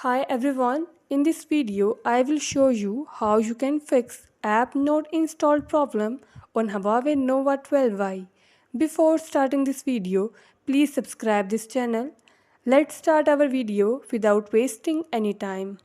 Hi everyone, in this video I will show you how you can fix app not installed problem on Huawei Nova 12i. Before starting this video, please subscribe this channel. Let's start our video without wasting any time.